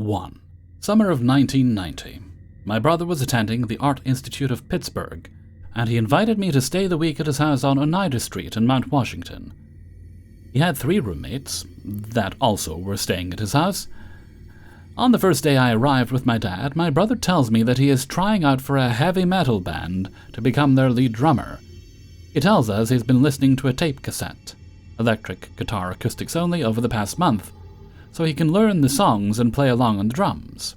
1. Summer of 1990. My brother was attending the Art Institute of Pittsburgh, and he invited me to stay the week at his house on Oneida Street in Mount Washington. He had 3 roommates that also were staying at his house. On the first day I arrived with my dad, my brother tells me that he is trying out for a heavy metal band to become their lead drummer. He tells us he's been listening to a tape cassette, electric guitar acoustics only, over the past month, so he can learn the songs and play along on the drums.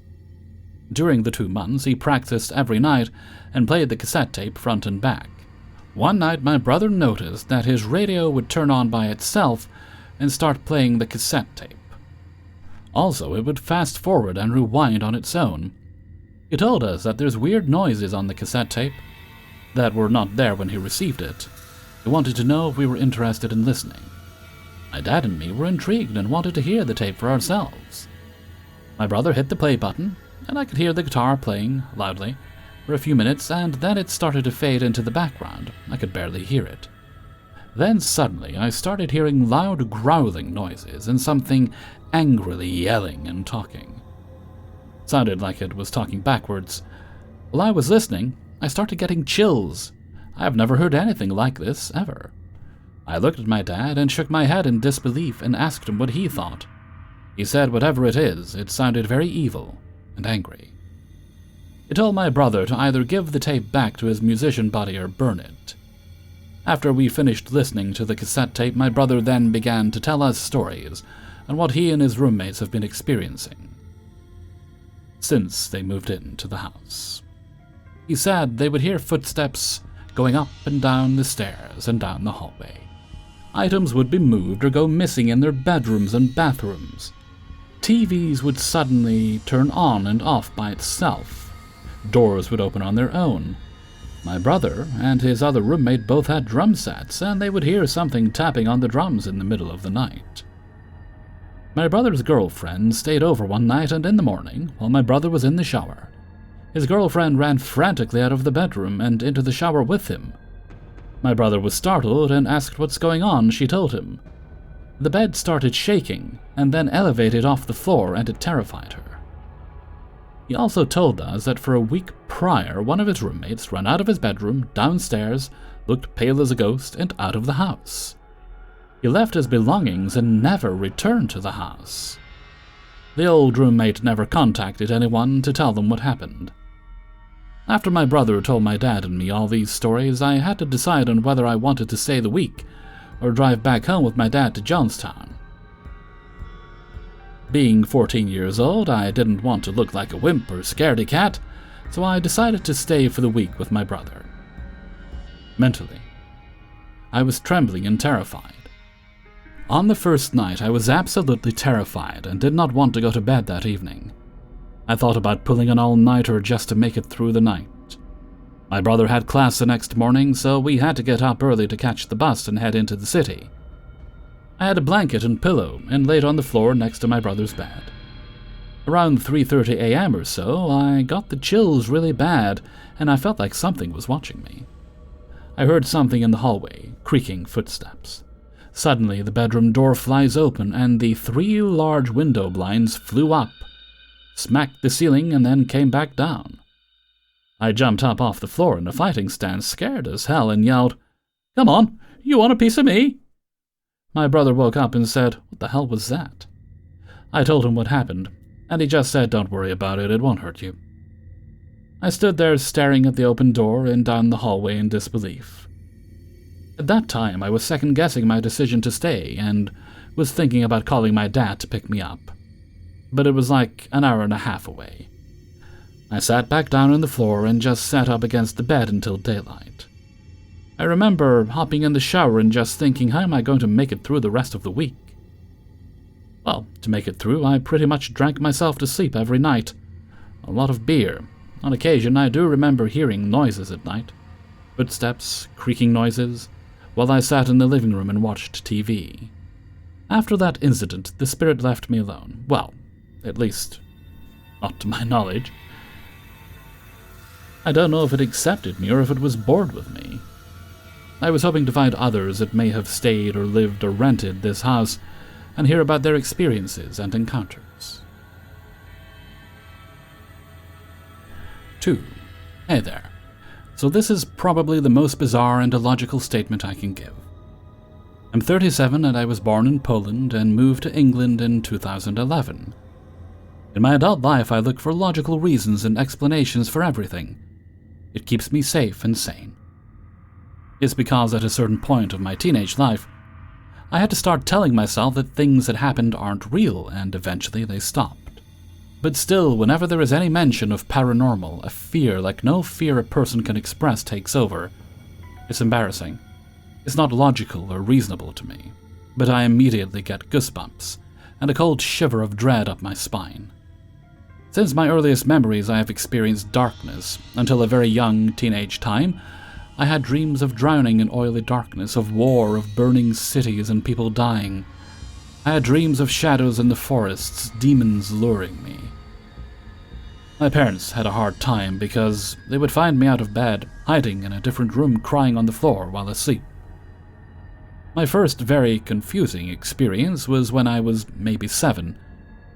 During the 2 months, he practiced every night and played the cassette tape front and back. One night, my brother noticed that his radio would turn on by itself and start playing the cassette tape. Also, it would fast forward and rewind on its own. He told us that there's weird noises on the cassette tape that were not there when he received it. He wanted to know if we were interested in listening. My dad and me were intrigued and wanted to hear the tape for ourselves. My brother hit the play button, and I could hear the guitar playing loudly for a few minutes, and then it started to fade into the background. I could barely hear it. Then suddenly I started hearing loud growling noises and something angrily yelling and talking. It sounded like it was talking backwards. While I was listening, I started getting chills. I have never heard anything like this, ever. I looked at my dad and shook my head in disbelief and asked him what he thought. He said whatever it is, it sounded very evil and angry. He told my brother to either give the tape back to his musician buddy or burn it. After we finished listening to the cassette tape, my brother then began to tell us stories on what he and his roommates have been experiencing since they moved into the house. He said they would hear footsteps going up and down the stairs and down the hallway. Items would be moved or go missing in their bedrooms and bathrooms. TVs would suddenly turn on and off by itself. Doors would open on their own. My brother and his other roommate both had drum sets, and they would hear something tapping on the drums in the middle of the night. My brother's girlfriend stayed over one night, and in the morning, while my brother was in the shower, his girlfriend ran frantically out of the bedroom and into the shower with him. My brother was startled and asked what's going on. She told him. The bed started shaking and then elevated off the floor, and it terrified her. He also told us that for a week prior, one of his roommates ran out of his bedroom, downstairs, looked pale as a ghost, and out of the house. He left his belongings and never returned to the house. The old roommate never contacted anyone to tell them what happened. After my brother told my dad and me all these stories, I had to decide on whether I wanted to stay the week or drive back home with my dad to Johnstown. Being 14 years old, I didn't want to look like a wimp or scaredy cat, so I decided to stay for the week with my brother. Mentally, I was trembling and terrified. On the first night, I was absolutely terrified and did not want to go to bed that evening. I thought about pulling an all-nighter just to make it through the night. My brother had class the next morning, so we had to get up early to catch the bus and head into the city. I had a blanket and pillow and laid on the floor next to my brother's bed. Around 3:30 a.m. or so, I got the chills really bad, and I felt like something was watching me. I heard something in the hallway, creaking footsteps. Suddenly, the bedroom door flies open, and the 3 large window blinds flew up, smacked the ceiling, and then came back down. I jumped up off the floor in a fighting stance, scared as hell, and yelled, "Come on, you want a piece of me?" My brother woke up and said, "What the hell was that?" I told him what happened, and he just said, "Don't worry about it, it won't hurt you." I stood there staring at the open door and down the hallway in disbelief. At that time, I was second-guessing my decision to stay and was thinking about calling my dad to pick me up. But it was like an hour and a half away. I sat back down on the floor and just sat up against the bed until daylight. I remember hopping in the shower and just thinking, how am I going to make it through the rest of the week? Well, to make it through, I pretty much drank myself to sleep every night. A lot of beer. On occasion, I do remember hearing noises at night. Footsteps, creaking noises, while I sat in the living room and watched TV. After that incident, the spirit left me alone. Well, at least, not to my knowledge. I don't know if it accepted me or if it was bored with me. I was hoping to find others that may have stayed or lived or rented this house and hear about their experiences and encounters. 2. Hey there. So this is probably the most bizarre and illogical statement I can give. I'm 37 and I was born in Poland and moved to England in 2011. In my adult life, I look for logical reasons and explanations for everything. It keeps me safe and sane. It's because at a certain point of my teenage life, I had to start telling myself that things that happened aren't real, and eventually they stopped. But still, whenever there is any mention of paranormal, a fear like no fear a person can express takes over. It's embarrassing. It's not logical or reasonable to me, but I immediately get goosebumps and a cold shiver of dread up my spine. Since my earliest memories, I have experienced darkness. Until a very young teenage time, I had dreams of drowning in oily darkness, of war, of burning cities and people dying. I had dreams of shadows in the forests, demons luring me. My parents had a hard time because they would find me out of bed, hiding in a different room, crying on the floor while asleep. My first very confusing experience was when I was maybe 7,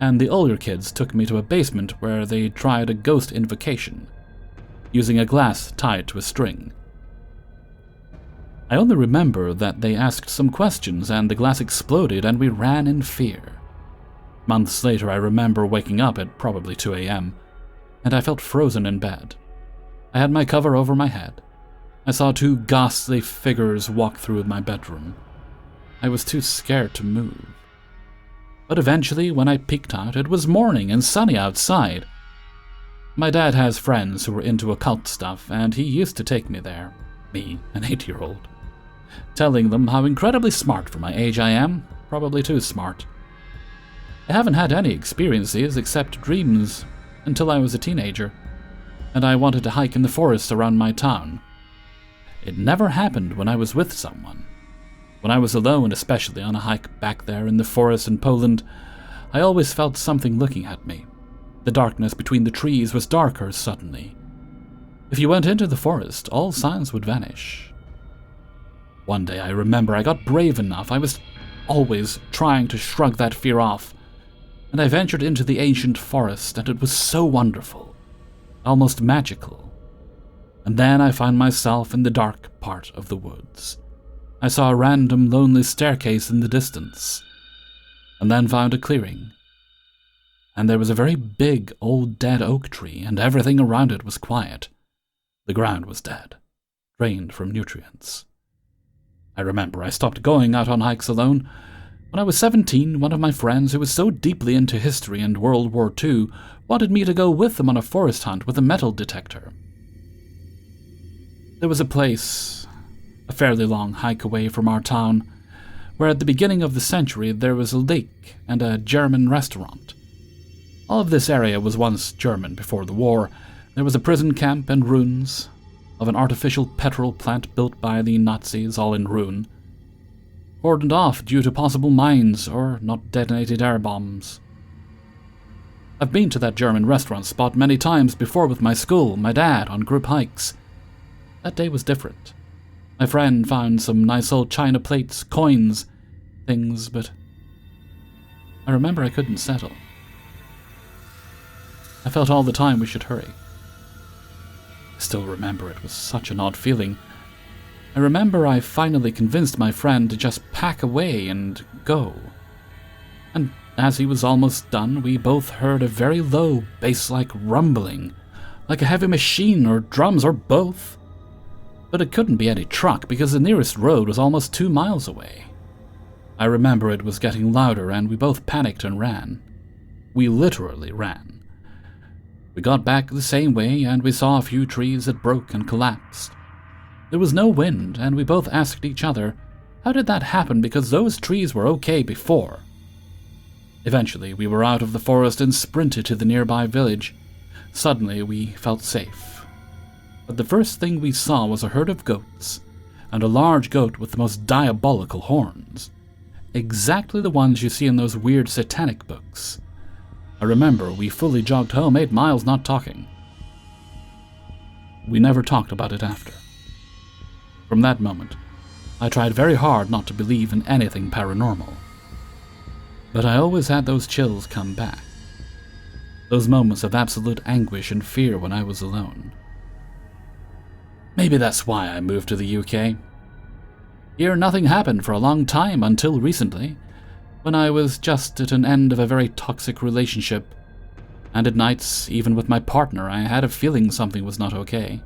and the older kids took me to a basement where they tried a ghost invocation, using a glass tied to a string. I only remember that they asked some questions and the glass exploded and we ran in fear. Months later, I remember waking up at probably 2 a.m., and I felt frozen in bed. I had my cover over my head. I saw 2 ghastly figures walk through my bedroom. I was too scared to move. But eventually, when I peeked out, it was morning and sunny outside. My dad has friends who were into occult stuff, and he used to take me there, me, an 8-year-old, telling them how incredibly smart for my age I am, probably too smart. I haven't had any experiences except dreams until I was a teenager, and I wanted to hike in the forest around my town. It never happened when I was with someone. When I was alone, especially on a hike back there in the forest in Poland, I always felt something looking at me. The darkness between the trees was darker suddenly. If you went into the forest, all signs would vanish. One day I remember I got brave enough. I was always trying to shrug that fear off, and I ventured into the ancient forest, and it was so wonderful, almost magical. And then I found myself in the dark part of the woods. I saw a random, lonely staircase in the distance, and then found a clearing. And there was a very big, old dead oak tree, and everything around it was quiet. The ground was dead, drained from nutrients. I remember I stopped going out on hikes alone. When I was 17, one of my friends who was so deeply into history and World War II wanted me to go with them on a forest hunt with a metal detector. There was a place, a fairly long hike away from our town, where at the beginning of the century there was a lake and a German restaurant. All of this area was once German before the war. There was a prison camp and ruins of an artificial petrol plant built by the Nazis, all in ruin, cordoned off due to possible mines or not detonated air bombs. I've been to that German restaurant spot many times before with my school, my dad, on group hikes. That day was different. My friend found some nice old china plates, coins, things, but I remember I couldn't settle. I felt all the time we should hurry. I still remember it was such an odd feeling. I remember I finally convinced my friend to just pack away and go. And as he was almost done, we both heard a very low, bass-like rumbling, like a heavy machine or drums or both. But it couldn't be any truck because the nearest road was almost 2 miles away. I remember it was getting louder and we both panicked and ran. We literally ran. We got back the same way and we saw a few trees that broke and collapsed. There was no wind and we both asked each other, how did that happen because those trees were okay before? Eventually we were out of the forest and sprinted to the nearby village. Suddenly we felt safe. But the first thing we saw was a herd of goats, and a large goat with the most diabolical horns. Exactly the ones you see in those weird satanic books. I remember we fully jogged home 8 miles not talking. We never talked about it after. From that moment, I tried very hard not to believe in anything paranormal. But I always had those chills come back. Those moments of absolute anguish and fear when I was alone. Maybe that's why I moved to the UK. Here nothing happened for a long time until recently, when I was just at an end of a very toxic relationship, and at nights, even with my partner, I had a feeling something was not okay.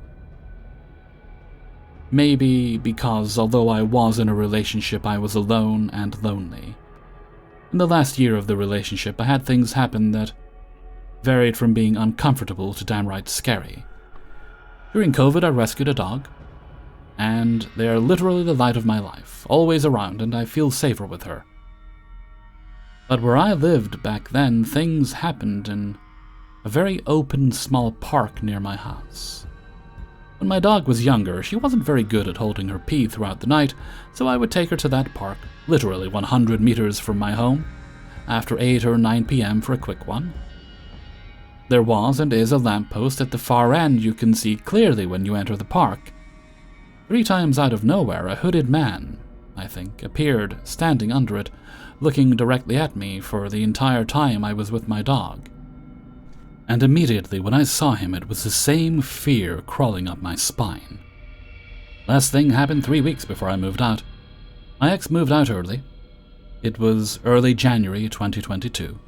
Maybe because although I was in a relationship, I was alone and lonely. In the last year of the relationship, I had things happen that varied from being uncomfortable to downright scary. During COVID, I rescued a dog, and they are literally the light of my life, always around, and I feel safer with her. But where I lived back then, things happened in a very open, small park near my house. When my dog was younger, she wasn't very good at holding her pee throughout the night, so I would take her to that park, literally 100 meters from my home, after 8 or 9 p.m. for a quick one. There was and is a lamppost at the far end you can see clearly when you enter the park. 3 times out of nowhere, a hooded man, I think, appeared standing under it, looking directly at me for the entire time I was with my dog. And immediately when I saw him, it was the same fear crawling up my spine. Last thing happened 3 weeks before I moved out. My ex moved out early. It was early January 2022.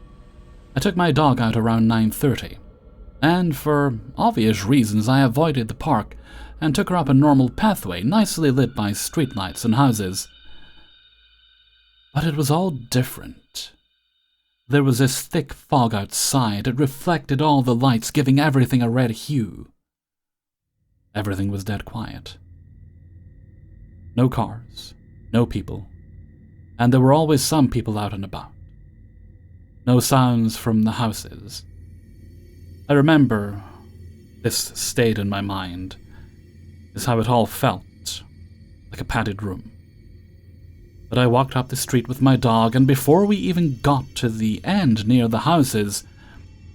I took my dog out around 9:30, and for obvious reasons I avoided the park and took her up a normal pathway nicely lit by streetlights and houses. But it was all different. There was this thick fog outside. It reflected all the lights, giving everything a red hue. Everything was dead quiet. No cars, no people, and there were always some people out and about. No sounds from the houses. I remember, this stayed in my mind, is how it all felt, like a padded room. But I walked up the street with my dog, and before we even got to the end near the houses,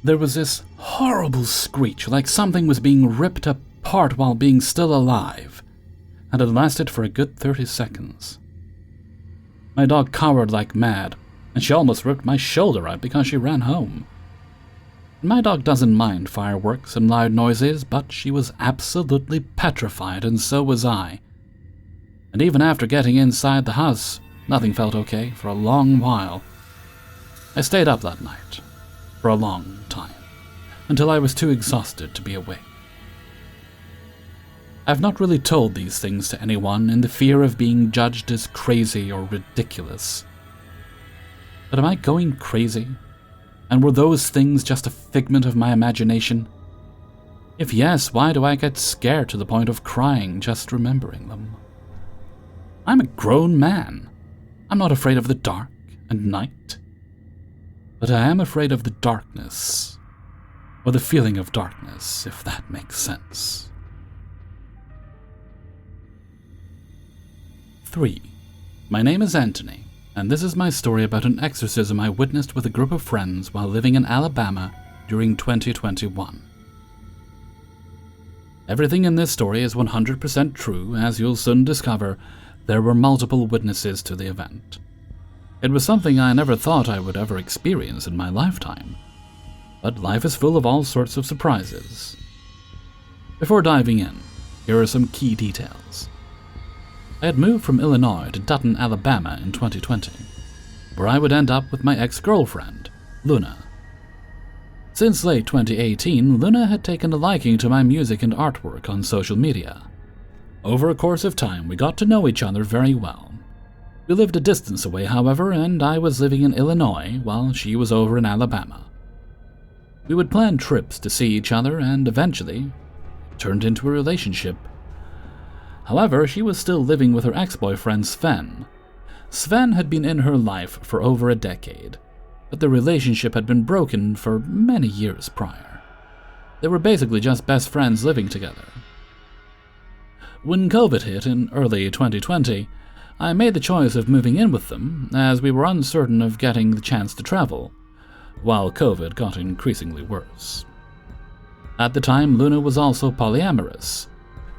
there was this horrible screech, like something was being ripped apart while being still alive, and it lasted for a good 30 seconds. My dog cowered like mad, and she almost ripped my shoulder out because she ran home. My dog doesn't mind fireworks and loud noises, but she was absolutely petrified, and so was I. And even after getting inside the house, nothing felt okay for a long while. I stayed up that night, for a long time, until I was too exhausted to be awake. I've not really told these things to anyone in the fear of being judged as crazy or ridiculous. But am I going crazy? And were those things just a figment of my imagination? If yes, why do I get scared to the point of crying just remembering them? I'm a grown man. I'm not afraid of the dark and night. But I am afraid of the darkness, or the feeling of darkness, if that makes sense. 3. My name is Anthony, and this is my story about an exorcism I witnessed with a group of friends while living in Alabama during 2021. Everything in this story is 100% true, as you'll soon discover. There were multiple witnesses to the event. It was something I never thought I would ever experience in my lifetime, but life is full of all sorts of surprises. Before diving in, here are some key details. I had moved from Illinois to Dutton, Alabama in 2020, where I would end up with my ex-girlfriend, Luna. Since late 2018, Luna had taken a liking to my music and artwork on social media. Over a course of time, we got to know each other very well. We lived a distance away, however, and I was living in Illinois while she was over in Alabama. We would plan trips to see each other, and eventually it turned into a relationship. However, she was still living with her ex-boyfriend Sven. Sven had been in her life for over a decade, but the relationship had been broken for many years prior. They were basically just best friends living together. When COVID hit in early 2020, I made the choice of moving in with them, as we were uncertain of getting the chance to travel, while COVID got increasingly worse. At the time, Luna was also polyamorous,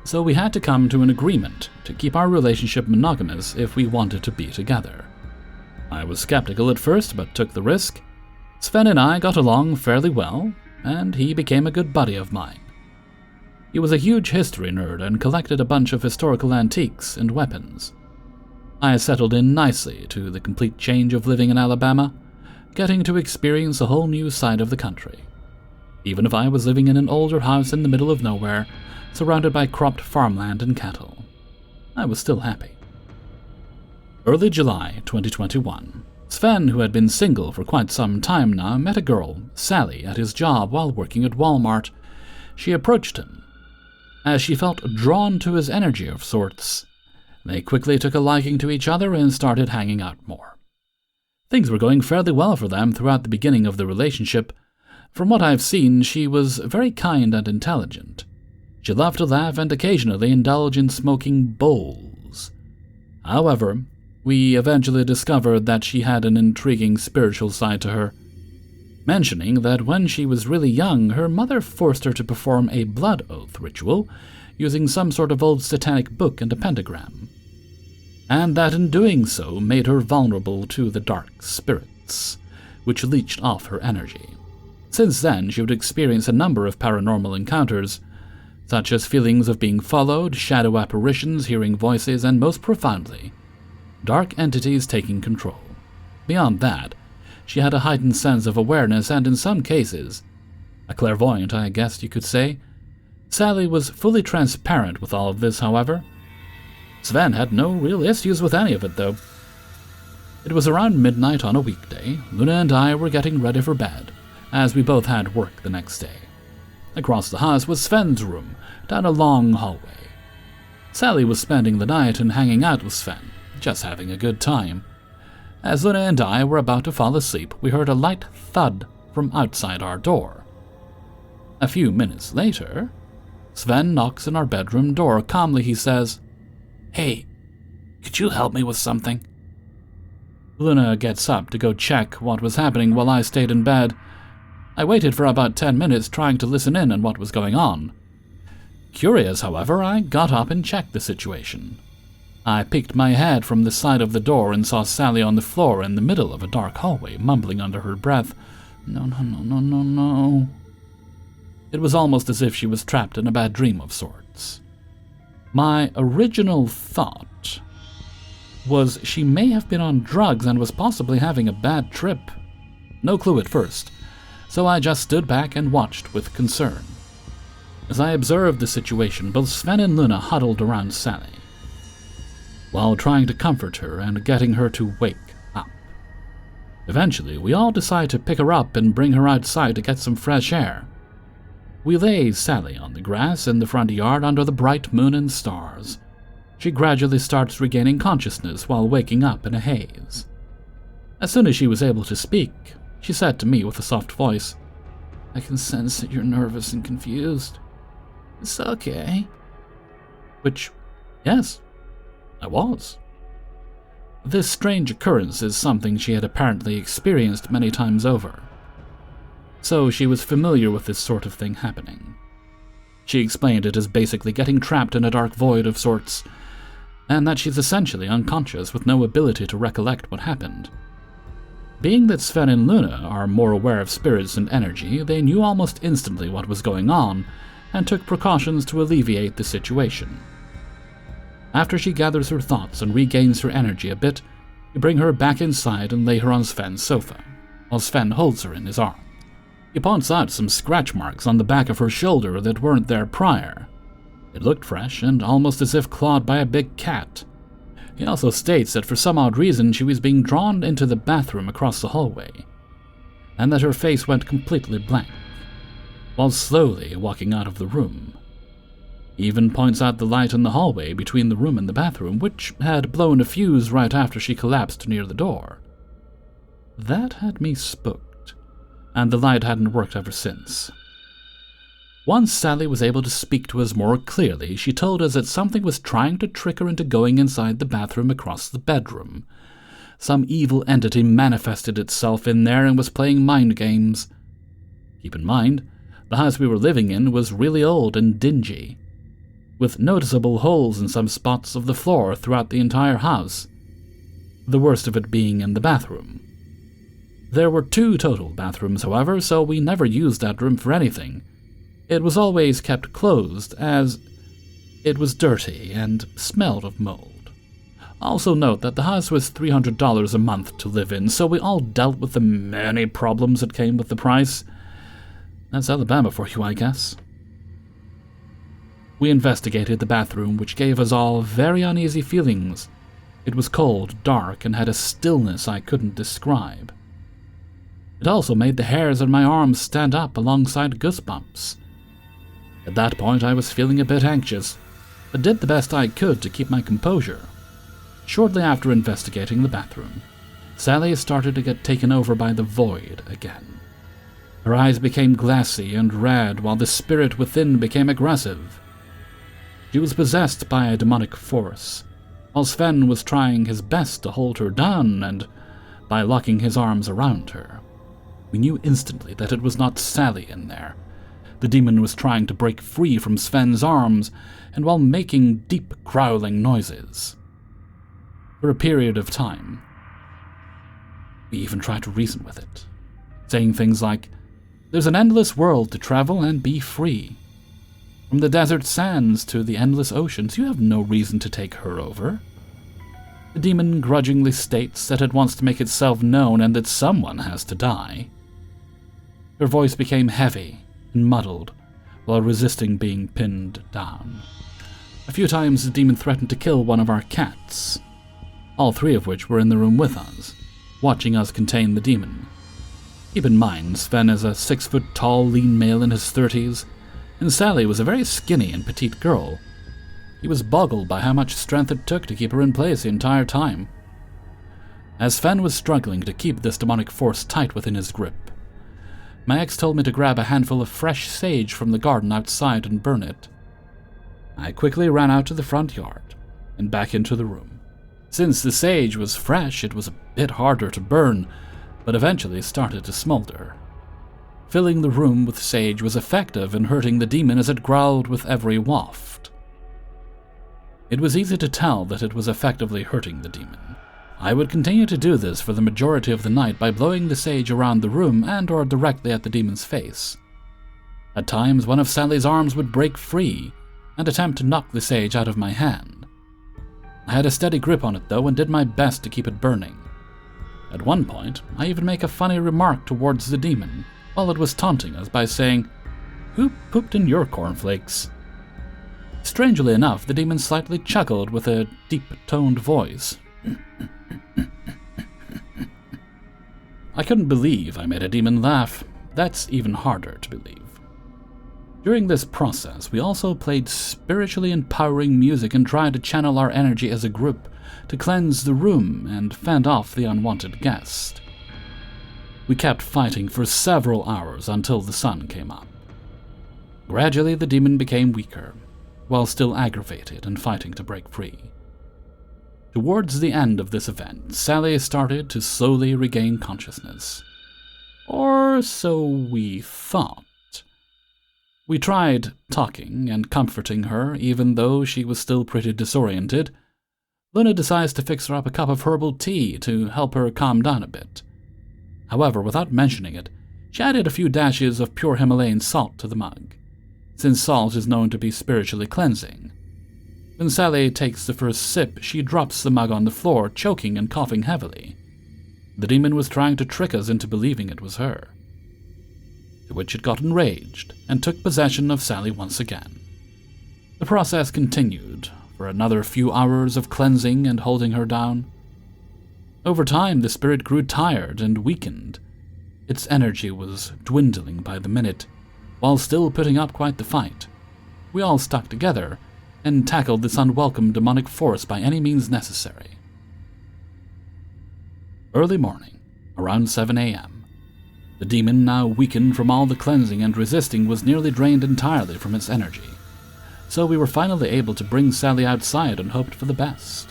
so we had to come to an agreement to keep our relationship monogamous if we wanted to be together. I was skeptical at first, but took the risk. Sven and I got along fairly well, and he became a good buddy of mine. He was a huge history nerd and collected a bunch of historical antiques and weapons. I settled in nicely to the complete change of living in Alabama, getting to experience a whole new side of the country. Even if I was living in an older house in the middle of nowhere, surrounded by cropped farmland and cattle, I was still happy. Early July 2021, Sven, who had been single for quite some time now, met a girl, Sally, at his job while working at Walmart. She approached him, as she felt drawn to his energy of sorts. They quickly took a liking to each other and started hanging out more. Things were going fairly well for them throughout the beginning of the relationship. From what I've seen, she was very kind and intelligent. She loved to laugh and occasionally indulge in smoking bowls. However, we eventually discovered that she had an intriguing spiritual side to her, mentioning that when she was really young, her mother forced her to perform a blood oath ritual using some sort of old satanic book and a pentagram, and that in doing so made her vulnerable to the dark spirits, which leached off her energy. Since then, she would experience a number of paranormal encounters, such as feelings of being followed, shadow apparitions, hearing voices, and most profoundly, dark entities taking control. Beyond that, she had a heightened sense of awareness and, in some cases, a clairvoyant, I guess you could say. Sally was fully transparent with all of this, however. Sven had no real issues with any of it, though. It was around midnight on a weekday. Luna and I were getting ready for bed, as we both had work the next day. Across the house was Sven's room, down a long hallway. Sally was spending the night and hanging out with Sven, just having a good time. As Luna and I were about to fall asleep, we heard a light thud from outside our door. A few minutes later, Sven knocks on our bedroom door. Calmly he says, "Hey, could you help me with something?" Luna gets up to go check what was happening while I stayed in bed. I waited for about 10 minutes trying to listen in on what was going on. Curious, however, I got up and checked the situation. I peeked my head from the side of the door and saw Sally on the floor in the middle of a dark hallway, mumbling under her breath, "No, no, no, no, no, no." It was almost as if she was trapped in a bad dream of sorts. My original thought was she may have been on drugs and was possibly having a bad trip. No clue at first, so I just stood back and watched with concern. As I observed the situation, both Sven and Luna huddled around Sally, while trying to comfort her and getting her to wake up. Eventually, we all decide to pick her up and bring her outside to get some fresh air. We lay Sally on the grass in the front yard under the bright moon and stars. She gradually starts regaining consciousness while waking up in a haze. As soon as she was able to speak, she said to me with a soft voice, "I can sense that you're nervous and confused. It's okay." Which, yes, I was. This strange occurrence is something she had apparently experienced many times over, so she was familiar with this sort of thing happening. She explained it as basically getting trapped in a dark void of sorts, and that she's essentially unconscious with no ability to recollect what happened. Being that Sven and Luna are more aware of spirits and energy, they knew almost instantly what was going on and took precautions to alleviate the situation. After she gathers her thoughts and regains her energy a bit, we bring her back inside and lay her on Sven's sofa, while Sven holds her in his arms. He points out some scratch marks on the back of her shoulder that weren't there prior. It looked fresh and almost as if clawed by a big cat. He also states that for some odd reason she was being drawn into the bathroom across the hallway, and that her face went completely blank, while slowly walking out of the room. He even points out the light in the hallway between the room and the bathroom, which had blown a fuse right after she collapsed near the door. That had me spooked, and the light hadn't worked ever since. Once Sally was able to speak to us more clearly, she told us that something was trying to trick her into going inside the bathroom across the bedroom. Some evil entity manifested itself in there and was playing mind games. Keep in mind, the house we were living in was really old and dingy, with noticeable holes in some spots of the floor throughout the entire house, the worst of it being in the bathroom. There were 2 total bathrooms, however, so we never used that room for anything. It was always kept closed, as it was dirty and smelled of mold. Also note that the house was $300 a month to live in, so we all dealt with the many problems that came with the price. That's Alabama for you, I guess. We investigated the bathroom, which gave us all very uneasy feelings. It was cold, dark, and had a stillness I couldn't describe. It also made the hairs on my arms stand up alongside goosebumps. At that point, I was feeling a bit anxious, but did the best I could to keep my composure. Shortly after investigating the bathroom, Sally started to get taken over by the void again. Her eyes became glassy and red, while the spirit within became aggressive. She was possessed by a demonic force, while Sven was trying his best to hold her down and by locking his arms around her. We knew instantly that it was not Sally in there. The demon was trying to break free from Sven's arms, and while making deep growling noises. For a period of time, we even tried to reason with it, saying things like, "There's an endless world to travel and be free. From the desert sands to the endless oceans, you have no reason to take her over." The demon grudgingly states that it wants to make itself known and that someone has to die. Her voice became heavy and muddled while resisting being pinned down. A few times the demon threatened to kill one of our cats, all 3 of which were in the room with us, watching us contain the demon. Keep in mind, Sven is a 6-foot-tall, lean male in his 30s, and Sally was a very skinny and petite girl. He was boggled by how much strength it took to keep her in place the entire time. As Sven was struggling to keep this demonic force tight within his grip, my ex told me to grab a handful of fresh sage from the garden outside and burn it. I quickly ran out to the front yard and back into the room. Since the sage was fresh, it was a bit harder to burn, but eventually started to smolder. Filling the room with sage was effective in hurting the demon as it growled with every waft. It was easy to tell that it was effectively hurting the demon. I would continue to do this for the majority of the night by blowing the sage around the room and or directly at the demon's face. At times, one of Sally's arms would break free and attempt to knock the sage out of my hand. I had a steady grip on it though and did my best to keep it burning. At one point, I even make a funny remark towards the demon while it was taunting us by saying, "Who pooped in your cornflakes?" Strangely enough, the demon slightly chuckled with a deep-toned voice. I couldn't believe I made a demon laugh. That's even harder to believe. During this process, we also played spiritually empowering music and tried to channel our energy as a group to cleanse the room and fend off the unwanted guest. We kept fighting for several hours until the sun came up. Gradually, the demon became weaker, while still aggravated and fighting to break free. Towards the end of this event, Sally started to slowly regain consciousness. Or so we thought. We tried talking and comforting her, even though she was still pretty disoriented. Luna decides to fix her up a cup of herbal tea to help her calm down a bit. However, without mentioning it, she added a few dashes of pure Himalayan salt to the mug, since salt is known to be spiritually cleansing. When Sally takes the first sip, she drops the mug on the floor, choking and coughing heavily. The demon was trying to trick us into believing it was her. To which it got enraged and took possession of Sally once again. The process continued for another few hours of cleansing and holding her down. Over time, the spirit grew tired and weakened. Its energy was dwindling by the minute, while still putting up quite the fight. We all stuck together and tackled this unwelcome demonic force by any means necessary. Early morning, around 7 a.m., the demon, now weakened from all the cleansing and resisting, was nearly drained entirely from its energy, so we were finally able to bring Sally outside and hoped for the best.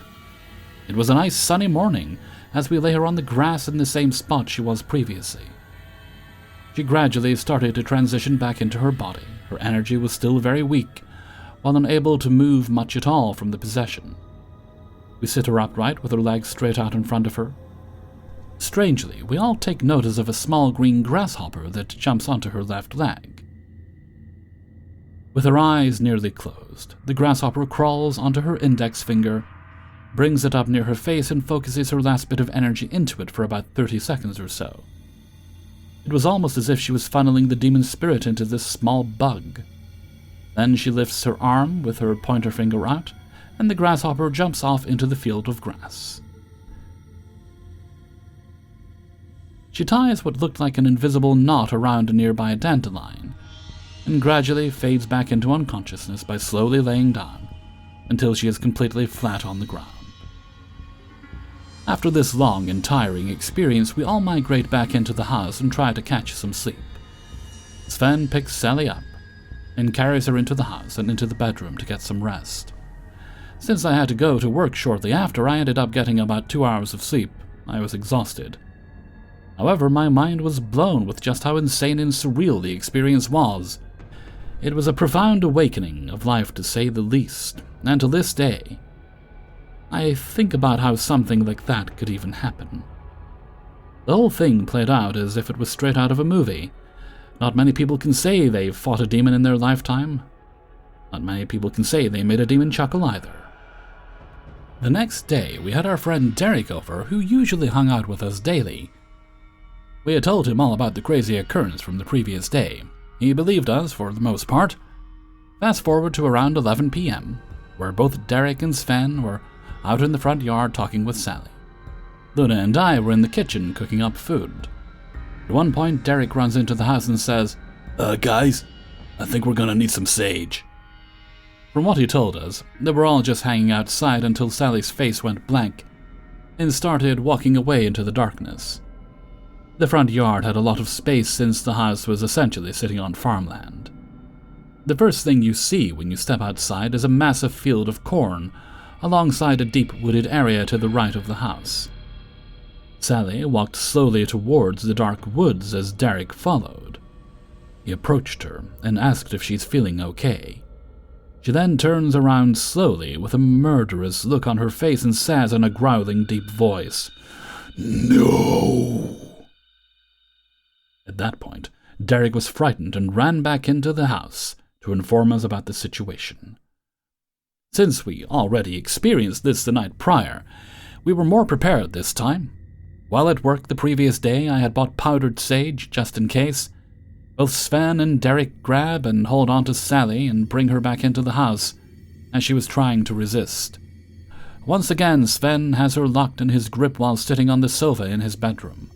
It was a nice sunny morning as we lay her on the grass in the same spot she was previously. She gradually started to transition back into her body. Her energy was still very weak, while unable to move much at all from the possession. We sit her upright with her legs straight out in front of her. Strangely, we all take notice of a small green grasshopper that jumps onto her left leg. With her eyes nearly closed, the grasshopper crawls onto her index finger, brings it up near her face, and focuses her last bit of energy into it for about 30 seconds or so. It was almost as if she was funneling the demon spirit into this small bug. Then she lifts her arm with her pointer finger out, and the grasshopper jumps off into the field of grass. She ties what looked like an invisible knot around a nearby dandelion, and gradually fades back into unconsciousness by slowly laying down until she is completely flat on the ground. After this long and tiring experience, we all migrate back into the house and try to catch some sleep. Sven picks Sally up and carries her into the house and into the bedroom to get some rest. Since I had to go to work shortly after, I ended up getting about 2 hours of sleep. I was exhausted. However, my mind was blown with just how insane and surreal the experience was. It was a profound awakening of life, to say the least, and to this day, I think about how something like that could even happen. The whole thing played out as if it was straight out of a movie. Not many people can say they've fought a demon in their lifetime. Not many people can say they made a demon chuckle either. The next day, we had our friend Derek over, who usually hung out with us daily. We had told him all about the crazy occurrence from the previous day. He believed us for the most part. Fast forward to around 11 p.m., where both Derek and Sven were out in the front yard talking with Sally. Luna and I were in the kitchen cooking up food. At one point, Derek runs into the house and says, Guys, I think we're gonna need some sage." From what he told us, they were all just hanging outside until Sally's face went blank and started walking away into the darkness. The front yard had a lot of space since the house was essentially sitting on farmland. The first thing you see when you step outside is a massive field of corn alongside a deep wooded area to the right of the house. Sally walked slowly towards the dark woods as Derek followed. He approached her and asked if she's feeling okay. She then turns around slowly with a murderous look on her face and says in a growling deep voice, "No!" At that point, Derek was frightened and ran back into the house to inform us about the situation. Since we already experienced this the night prior, we were more prepared this time. While at work the previous day, I had bought powdered sage just in case. Both Sven and Derek grab and hold on to Sally and bring her back into the house, as she was trying to resist. Once again, Sven has her locked in his grip while sitting on the sofa in his bedroom.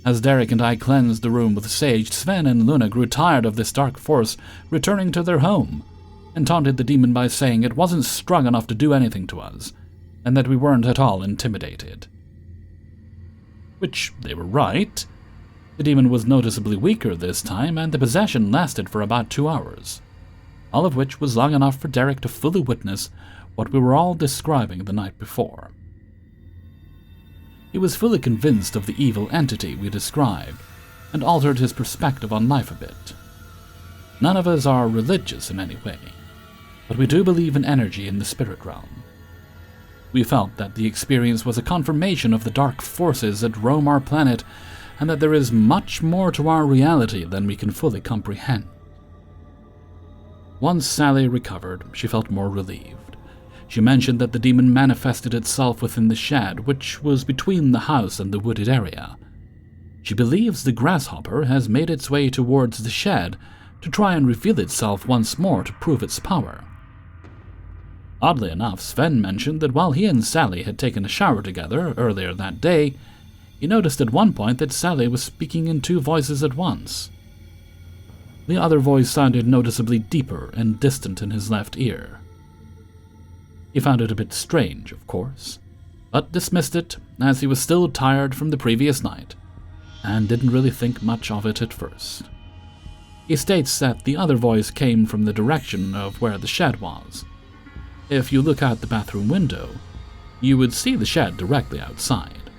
As Derek and I cleansed the room with sage, Sven and Luna grew tired of this dark force returning to their home, and taunted the demon by saying it wasn't strong enough to do anything to us, and that we weren't at all intimidated. Which they were right. The demon was noticeably weaker this time, and the possession lasted for about 2 hours, all of which was long enough for Derek to fully witness what we were all describing the night before. He was fully convinced of the evil entity we described, and altered his perspective on life a bit. None of us are religious in any way, but we do believe in energy in the spirit realm. We felt that the experience was a confirmation of the dark forces that roam our planet, and that there is much more to our reality than we can fully comprehend. Once Sally recovered, she felt more relieved. She mentioned that the demon manifested itself within the shed, which was between the house and the wooded area. She believes the grasshopper has made its way towards the shed to try and reveal itself once more to prove its power. Oddly enough, Sven mentioned that while he and Sally had taken a shower together earlier that day, he noticed at one point that Sally was speaking in 2 voices at once. The other voice sounded noticeably deeper and distant in his left ear. He found it a bit strange, of course, but dismissed it as he was still tired from the previous night, and didn't really think much of it at first. He states that the other voice came from the direction of where the shed was. If you look out the bathroom window, you would see the shed directly outside.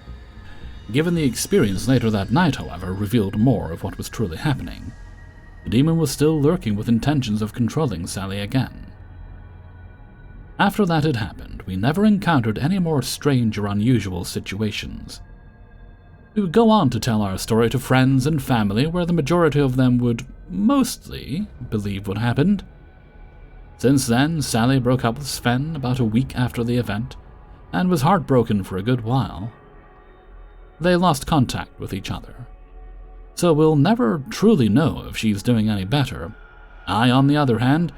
Given the experience later that night, however, revealed more of what was truly happening. The demon was still lurking with intentions of controlling Sally again. After that had happened, we never encountered any more strange or unusual situations. We would go on to tell our story to friends and family, where the majority of them would mostly believe what happened. Since then, Sally broke up with Sven about a week after the event, and was heartbroken for a good while. They lost contact with each other, so we'll never truly know if she's doing any better. I, on the other hand,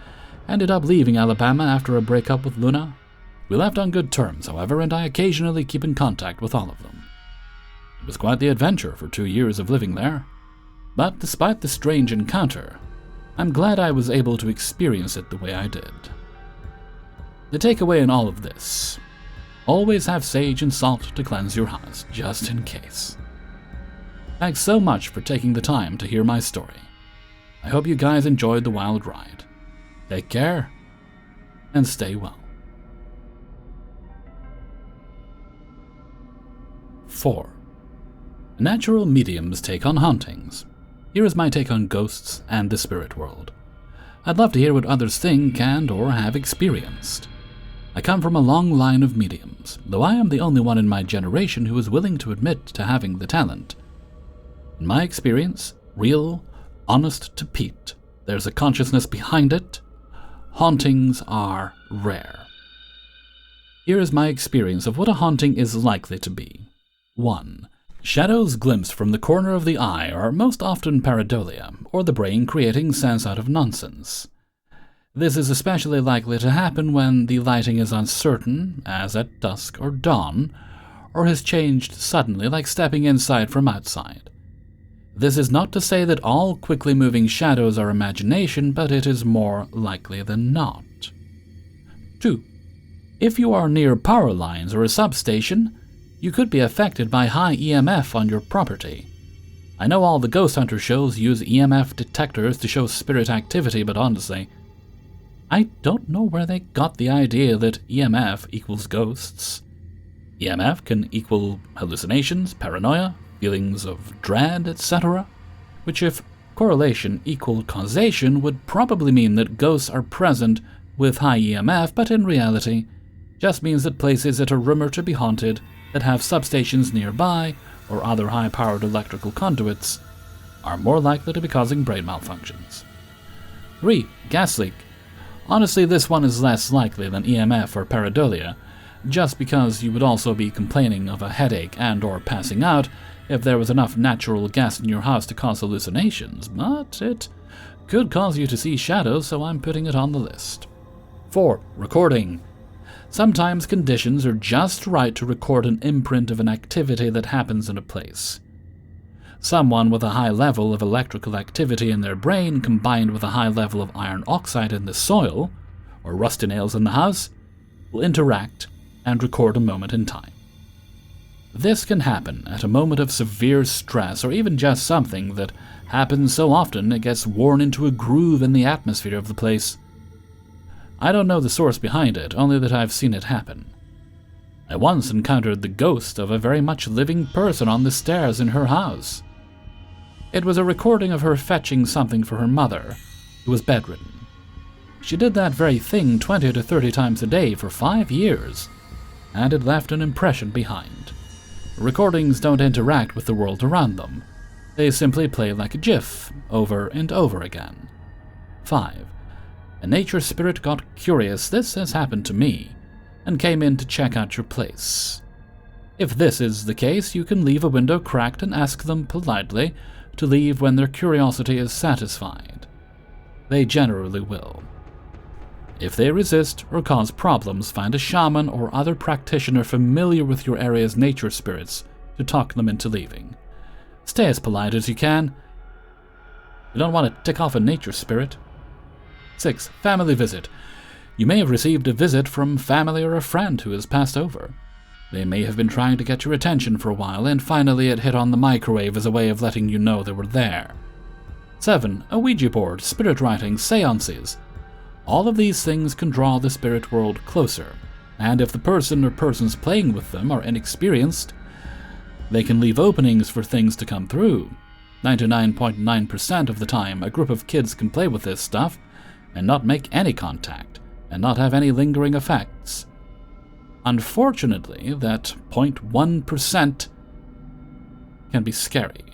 ended up leaving Alabama after a breakup with Luna. We left on good terms, however, and I occasionally keep in contact with all of them. It was quite the adventure for 2 years of living there, but despite the strange encounter, I'm glad I was able to experience it the way I did. The takeaway in all of this: always have sage and salt to cleanse your house, just in case. Thanks so much for taking the time to hear my story. I hope you guys enjoyed the wild ride. Take care, and stay well. 4. Natural mediums take on hauntings. Here is my take on ghosts and the spirit world. I'd love to hear what others think and or have experienced. I come from a long line of mediums, though I am the only one in my generation who is willing to admit to having the talent. In my experience, real, honest to Pete, there's a consciousness behind it. Hauntings are rare. Here is my experience of what a haunting is likely to be. 1. Shadows glimpsed from the corner of the eye are most often pareidolia, or the brain creating sense out of nonsense. This is especially likely to happen when the lighting is uncertain, as at dusk or dawn, or has changed suddenly, like stepping inside from outside. This is not to say that all quickly moving shadows are imagination, but it is more likely than not. 2. If you are near power lines or a substation, you could be affected by high EMF on your property. I know all the ghost hunter shows use EMF detectors to show spirit activity, but honestly, I don't know where they got the idea that EMF equals ghosts. EMF can equal hallucinations, paranoia, feelings of dread, etc., which, if correlation equaled causation, would probably mean that ghosts are present with high EMF, but in reality just means that places that are rumored to be haunted, that have substations nearby or other high-powered electrical conduits, are more likely to be causing brain malfunctions. 3. Gas leak. Honestly, this one is less likely than EMF or pareidolia, just because you would also be complaining of a headache and or passing out if there was enough natural gas in your house to cause hallucinations, but it could cause you to see shadows, so I'm putting it on the list. 4. Recording. Sometimes conditions are just right to record an imprint of an activity that happens in a place. Someone with a high level of electrical activity in their brain combined with a high level of iron oxide in the soil, or rusty nails in the house, will interact and record a moment in time. This can happen at a moment of severe stress, or even just something that happens so often it gets worn into a groove in the atmosphere of the place. I don't know the source behind it, only that I've seen it happen. I once encountered the ghost of a very much living person on the stairs in her house. It was a recording of her fetching something for her mother, who was bedridden. She did that very thing 20 to 30 times a day for 5 years, and it left an impression behind. Recordings don't interact with the world around them. They simply play like a GIF, over and over again. 5. A nature spirit got curious, this has happened to me, and came in to check out your place. If this is the case, you can leave a window cracked and ask them politely to leave when their curiosity is satisfied. They generally will. If they resist or cause problems, find a shaman or other practitioner familiar with your area's nature spirits to talk them into leaving. Stay as polite as you can. You don't want to tick off a nature spirit. 6. Family visit. You may have received a visit from family or a friend who has passed over. They may have been trying to get your attention for a while, and finally it hit on the microwave as a way of letting you know they were there. 7. A Ouija board, spirit writing, seances. All of these things can draw the spirit world closer, and if the person or persons playing with them are inexperienced, they can leave openings for things to come through. 99.9% of the time, a group of kids can play with this stuff and not make any contact, and not have any lingering effects. Unfortunately, that 0.1% can be scary.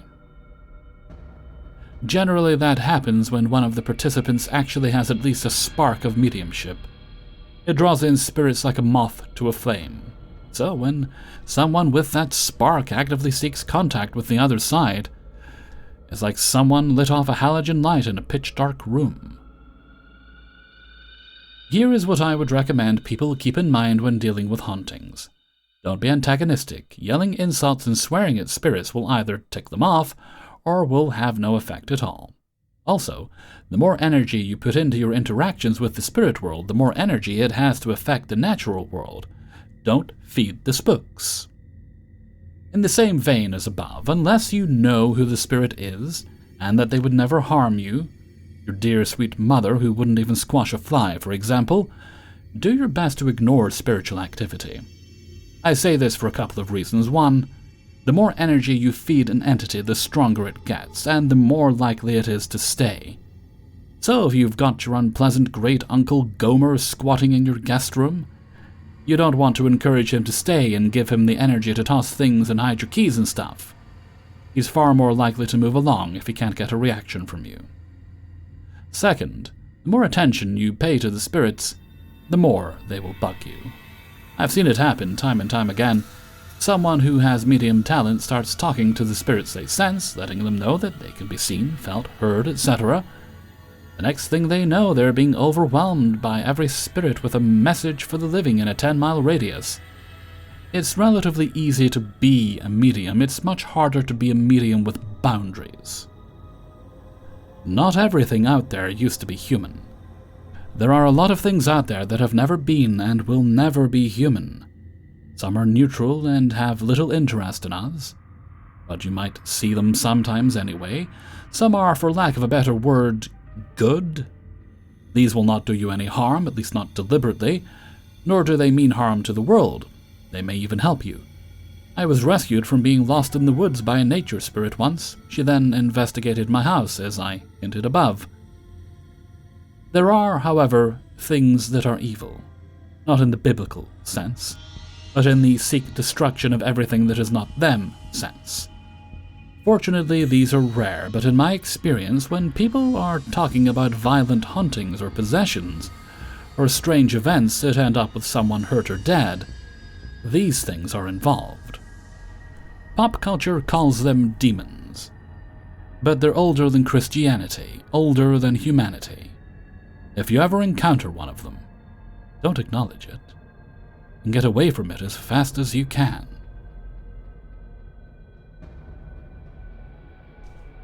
Generally, that happens when one of the participants actually has at least a spark of mediumship. It draws in spirits like a moth to a flame. So when someone with that spark actively seeks contact with the other side, it's like someone lit off a halogen light in a pitch-dark room. Here is what I would recommend people keep in mind when dealing with hauntings. Don't be antagonistic. Yelling insults and swearing at spirits will either tick them off or will have no effect at all. Also, the more energy you put into your interactions with the spirit world, the more energy it has to affect the natural world. Don't feed the spooks. In the same vein as above, unless you know who the spirit is, and that they would never harm you, your dear sweet mother who wouldn't even squash a fly, for example, do your best to ignore spiritual activity. I say this for a couple of reasons. One, the more energy you feed an entity, the stronger it gets, and the more likely it is to stay. So if you've got your unpleasant great-uncle Gomer squatting in your guest room, you don't want to encourage him to stay and give him the energy to toss things and hide your keys and stuff. He's far more likely to move along if he can't get a reaction from you. Second, the more attention you pay to the spirits, the more they will bug you. I've seen it happen time and time again. Someone who has medium talent starts talking to the spirits they sense, letting them know that they can be seen, felt, heard, etc. The next thing they know, they're being overwhelmed by every spirit with a message for the living in a 10-mile radius. It's relatively easy to be a medium. It's much harder to be a medium with boundaries. Not everything out there used to be human. There are a lot of things out there that have never been and will never be human. Some are neutral and have little interest in us, but you might see them sometimes anyway. Some are, for lack of a better word, good. These will not do you any harm, at least not deliberately, nor do they mean harm to the world. They may even help you. I was rescued from being lost in the woods by a nature spirit once. She then investigated my house, as I hinted above. There are, however, things that are evil, not in the biblical sense, but in the seek destruction of everything that is not them sense. Fortunately, these are rare, but in my experience, when people are talking about violent hauntings or possessions, or strange events that end up with someone hurt or dead, these things are involved. Pop culture calls them demons, but they're older than Christianity, older than humanity. If you ever encounter one of them, don't acknowledge it, and get away from it as fast as you can.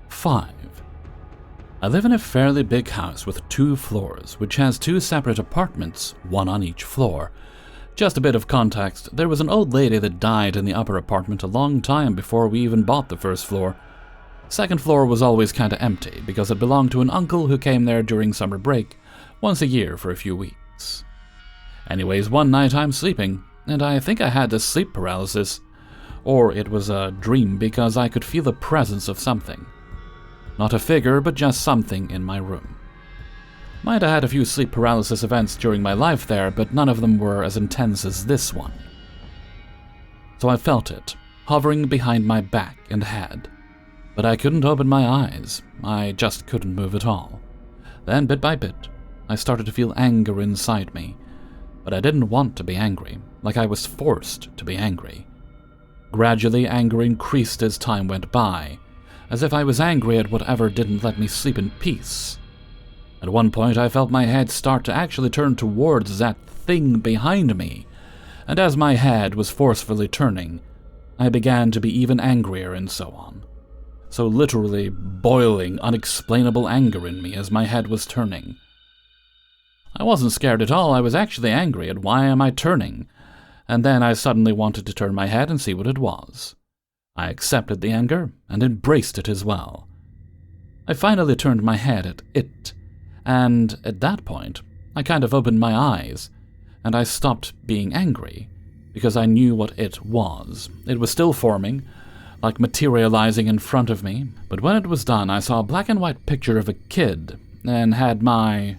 5. I live in a fairly big house with 2 floors, which has 2 separate apartments, one on each floor. Just a bit of context, there was an old lady that died in the upper apartment a long time before we even bought the first floor. Second floor was always kinda empty, because it belonged to an uncle who came there during summer break, once a year for a few weeks. Anyways, one night I'm sleeping, and I think I had a sleep paralysis, or it was a dream because I could feel the presence of something. Not a figure, but just something in my room. Might have had a few sleep paralysis events during my life there, but none of them were as intense as this one. So I felt it, hovering behind my back and head. But I couldn't open my eyes. I just couldn't move at all. Then, bit by bit, I started to feel anger inside me. But I didn't want to be angry, like I was forced to be angry. Gradually, anger increased as time went by, as if I was angry at whatever didn't let me sleep in peace. At one point, I felt my head start to actually turn towards that thing behind me, and as my head was forcefully turning, I began to be even angrier and so on. So literally boiling, unexplainable anger in me as my head was turning. I wasn't scared at all, I was actually angry at why am I turning, and then I suddenly wanted to turn my head and see what it was. I accepted the anger and embraced it as well. I finally turned my head at it, and at that point, I kind of opened my eyes, and I stopped being angry, because I knew what it was. It was still forming, like materializing in front of me, but when it was done, I saw a black and white picture of a kid, and had my,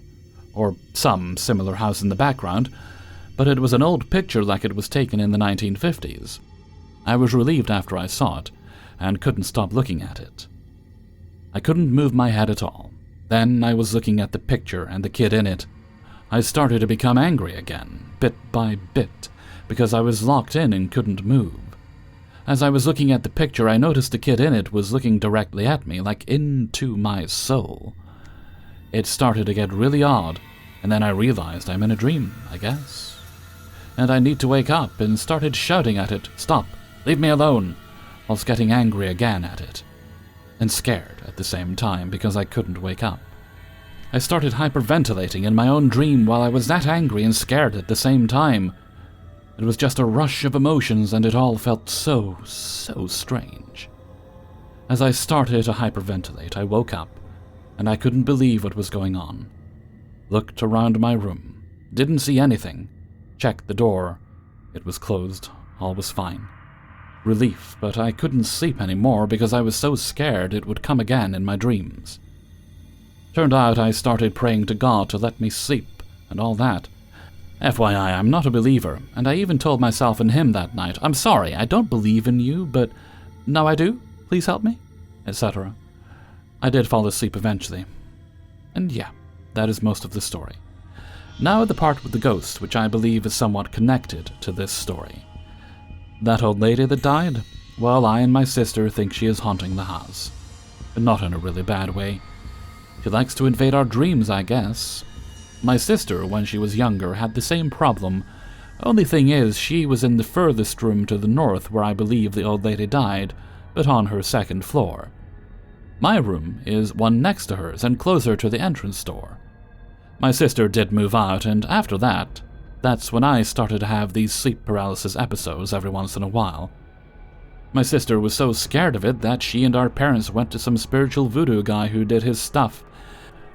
or some similar house in the background, but it was an old picture like it was taken in the 1950s. I was relieved after I saw it, and couldn't stop looking at it. I couldn't move my head at all. Then I was looking at the picture and the kid in it. I started to become angry again, bit by bit, because I was locked in and couldn't move. As I was looking at the picture, I noticed the kid in it was looking directly at me, like into my soul. It started to get really odd, and then I realized I'm in a dream, I guess. And I need to wake up, and started shouting at it, "Stop! Leave me alone!" whilst getting angry again at it. And scared at the same time because I couldn't wake up. I started hyperventilating in my own dream while I was that angry and scared at the same time. It was just a rush of emotions, and it all felt so strange. As I started to hyperventilate, I woke up, and I couldn't believe what was going on. Looked around my room, didn't see anything, checked the door. It was closed, all was fine. Relief, but I couldn't sleep anymore because I was so scared it would come again in my dreams. Turned out I started praying to God to let me sleep, and all that. FYI, I'm not a believer, and I even told myself in hymn that night, "I'm sorry, I don't believe in you, but now I do, please help me," etc. I did fall asleep eventually. And yeah, that is most of the story. Now the part with the ghost, which I believe is somewhat connected to this story. That old lady that died? Well, I and my sister think she is haunting the house. But not in a really bad way. She likes to invade our dreams, I guess. My sister, when she was younger, had the same problem. Only thing is, she was in the furthest room to the north where I believe the old lady died, but on her second floor. My room is one next to hers and closer to the entrance door. My sister did move out, and after that, that's when I started to have these sleep paralysis episodes every once in a while. My sister was so scared of it that she and our parents went to some spiritual voodoo guy who did his stuff,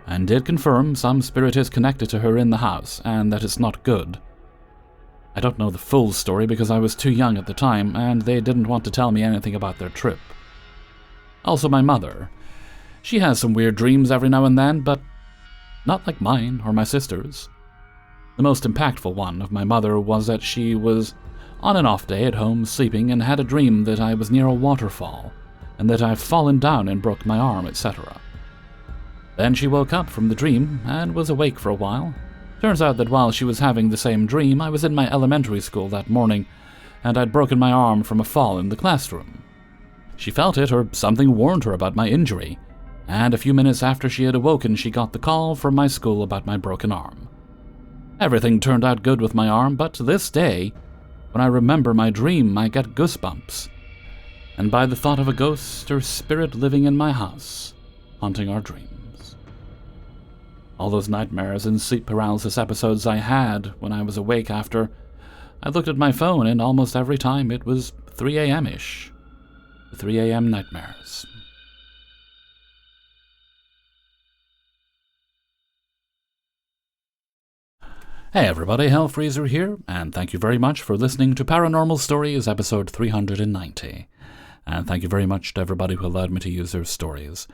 and did confirm some spirit is connected to her in the house, and that it's not good. I don't know the full story because I was too young at the time, and they didn't want to tell me anything about their trip. Also my mother. She has some weird dreams every now and then, but not like mine or my sister's. The most impactful one of my mother was that she was on an off day at home sleeping and had a dream that I was near a waterfall, and that I've fallen down and broke my arm, etc. Then she woke up from the dream and was awake for a while. Turns out that while she was having the same dream, I was in my elementary school that morning, and I'd broken my arm from a fall in the classroom. She felt it, or something warned her about my injury, and a few minutes after she had awoken, she got the call from my school about my broken arm. Everything turned out good with my arm, but to this day, when I remember my dream, I get goosebumps. And by the thought of a ghost or spirit living in my house, haunting our dreams. All those nightmares and sleep paralysis episodes I had when I was awake after, I looked at my phone and almost every time it was 3 a.m.-ish. The 3 a.m. nightmares. Hey everybody, Hellfreezer here, and thank you very much for listening to Paranormal Stories episode 390. And thank you very much to everybody who allowed me to use their stories.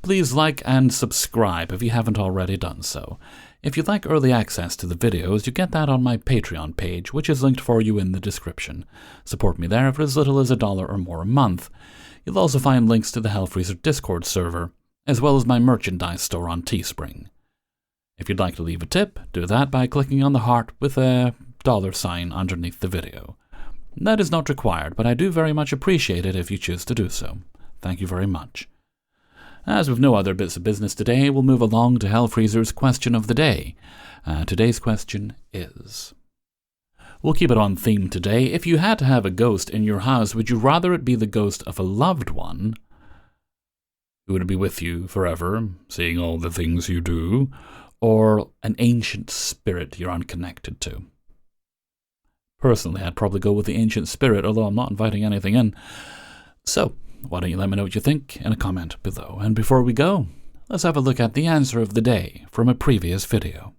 Please like and subscribe if you haven't already done so. If you'd like early access to the videos, you get that on my Patreon page, which is linked for you in the description. Support me there for as little as $1 or more a month. You'll also find links to the Hellfreezer Discord server, as well as my merchandise store on Teespring. If you'd like to leave a tip, do that by clicking on the heart with a $sign underneath the video. That is not required, but I do very much appreciate it if you choose to do so. Thank you very much. As with no other bits of business today, we'll move along to Hellfreezer's question of the day. Today's question is... We'll keep it on theme today. If you had to have a ghost in your house, would you rather it be the ghost of a loved one, who would be with you forever, seeing all the things you do, or an ancient spirit you're unconnected to? Personally, I'd probably go with the ancient spirit, although I'm not inviting anything in. So, why don't you let me know what you think in a comment below. And before we go, let's have a look at the answer of the day from a previous video.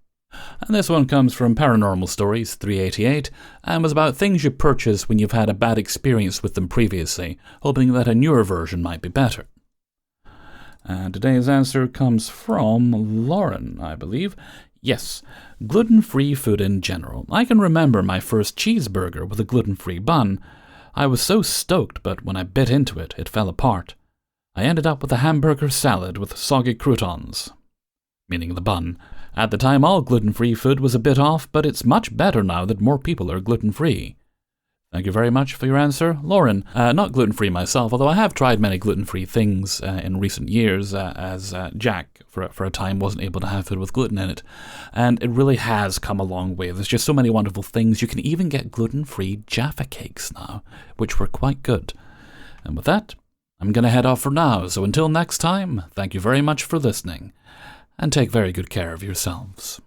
And this one comes from Paranormal Stories 388, and was about things you purchase when you've had a bad experience with them previously, hoping that a newer version might be better. And today's answer comes from Lauren, I believe. Yes, gluten-free food in general. I can remember my first cheeseburger with a gluten-free bun. I was so stoked, but when I bit into it, it fell apart. I ended up with a hamburger salad with soggy croutons, meaning the bun. At the time, all gluten-free food was a bit off, but it's much better now that more people are gluten-free. Thank you very much for your answer, Lauren. Not gluten-free myself, although I have tried many gluten-free things in recent years, as Jack, for a time, wasn't able to have food with gluten in it. And it really has come a long way. There's just so many wonderful things. You can even get gluten-free Jaffa cakes now, which were quite good. And with that, I'm going to head off for now, so until next time, thank you very much for listening, and take very good care of yourselves.